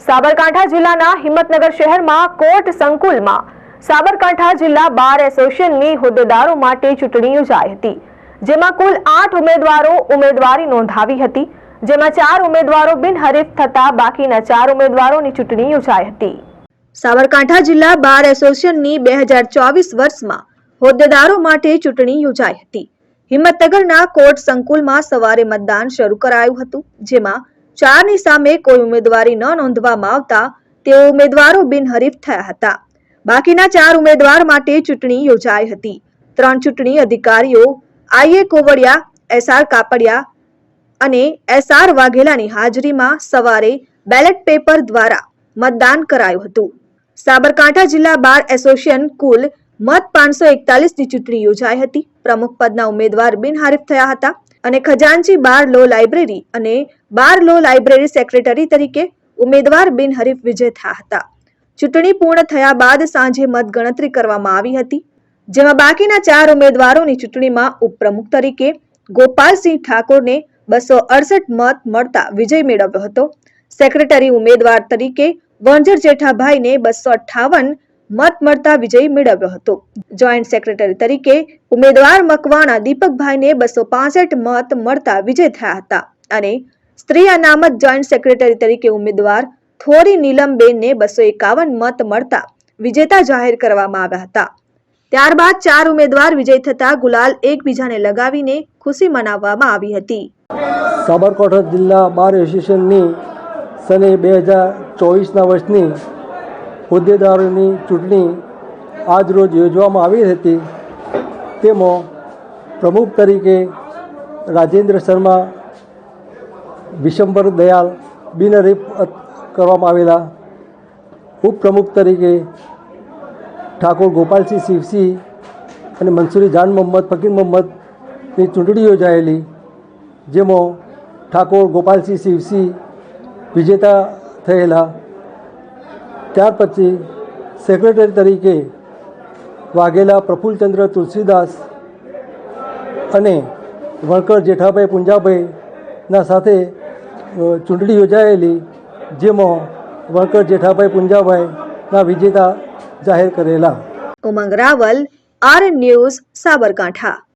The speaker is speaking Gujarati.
સાબરકાંઠા જિલ્લાના હિંમતનગર શહેરમાં કોર્ટ સંકુલમાં સાબરકાંઠા જિલ્લા બાર એસોસિએશનની હોદ્દેદારો માટે ચૂંટણી યોજાઈ હતી, જેમાં કુલ 8 ઉમેદવારો ઉમેદવારી નોંધાવી હતી, જેમાં 4 ઉમેદવારો બિનહરીફ થતા બાકીના 4 ઉમેદવારોની ચૂંટણી યોજાઈ હતી। સાબરકાંઠા જિલ્લા બાર એસોસિએશનની 2024 વર્ષમાં હોદ્દેદારો માટે ચૂંટણી યોજાઈ હતી। હિંમતનગરના કોર્ટ સંકુલમાં સવારે મતદાન શરૂ કરાયું હતું, જેમાં 4 ની સામે કોઈ ઉમેદવારી ન નોંધવામાં આવતા તેઓ ઉમેદવારો બિનહરીફ થયા હતા। બાકીના 4 ઉમેદવાર માટે ચૂંટણી યોજાઈ હતી। 3 ચૂંટણી અધિકારીઓ આઈએ કોવડિયા, એસઆર કાપડિયા અને એસઆર વાઘેલાની હાજરીમાં સવારે બેલેટ પેપર દ્વારા મતદાન કરાયું હતું। સાબરકાંઠા જિલ્લા બાર એસોસિએશન કુલ મત 541 ની ચૂંટણી યોજાઈ હતી। પ્રમુખ પદના ઉમેદવાર બિનહરીફ થયા હતા અને ખજાનચી બાર લો લાઇબ્રેરી અને બાર લો લાઇબ્રેરી સેક્રેટરી તરીકે ઉમેદવાર બિનહરીફ વિજય થયા હતા। ચૂંટણી પૂર્ણ થયા બાદ સાંજે મતગણતરી કરવામાં આવી હતી, જેમાં બાકીના 4 ઉમેદવારોની ચૂંટણીમાં ઉપપ્રમુખ તરીકે ગોપાલસિંહ ઠાકોરને 268 મત મળતા વિજય મેળવ્યો હતો। સેક્રેટરી ઉમેદવાર તરીકે વણઝર જેઠાભાઈને 258 મત મળતા વિજય મેળવ્યો હતો। જોઈન્ટ સેક્રેટરી તરીકે ઉમેદવાર મકવાણા દીપકભાઈને 265 મત મળતા વિજય થયા હતા અને સ્ત્રી અનામત જોઈન્ટ સેક્રેટરી તરીકે ઉમેદવાર થોરી નીલમબેનને 251 મત મળતા વિજેતા જાહેર કરવામાં આવ્યા હતા। ત્યારબાદ 4 ઉમેદવાર વિજય થતા ગુલાલ એકબીજાને લગાવીને ખુશી મનાવવામાં આવી હતી। સાબરકાંઠા જિલ્લા બાર એસોસિએશનની સને 2024ના વર્ષની હોદ્દેદારોની ચૂંટણી આજ રોજ યોજવામાં આવી હતી। તેમાં પ્રમુખ તરીકે રાજેન્દ્ર શર્મા, વિશંબર દયાલ બિનહરીફ કરવામાં આવેલા। ઉપપ્રમુખ તરીકે ઠાકોર ગોપાલસિંહ શિવસિંહ અને મંસૂરી જાન મોહમ્મદ ફકીર મોહમ્મદની ચૂંટણી યોજાયેલી, જેમાં ઠાકોર ગોપાલસિંહ શિવસિંહ વિજેતા થયેલા। ત્યાર પછી સેક્રેટરી તરીકે વાઘેલા પ્રફુલ્લચંદ્ર તુલસીદાસ અને વણકર જેઠાભાઈ પુંજાભાઈના સાથે ચૂંટણી યોજાયેલી, જેમાં વણકર જેઠાભાઈ પુંજાભાઈના વિજેતા જાહેર કરેલા। ઉમંગ રાવલ, આર ન્યૂઝ, સાબરકાંઠા।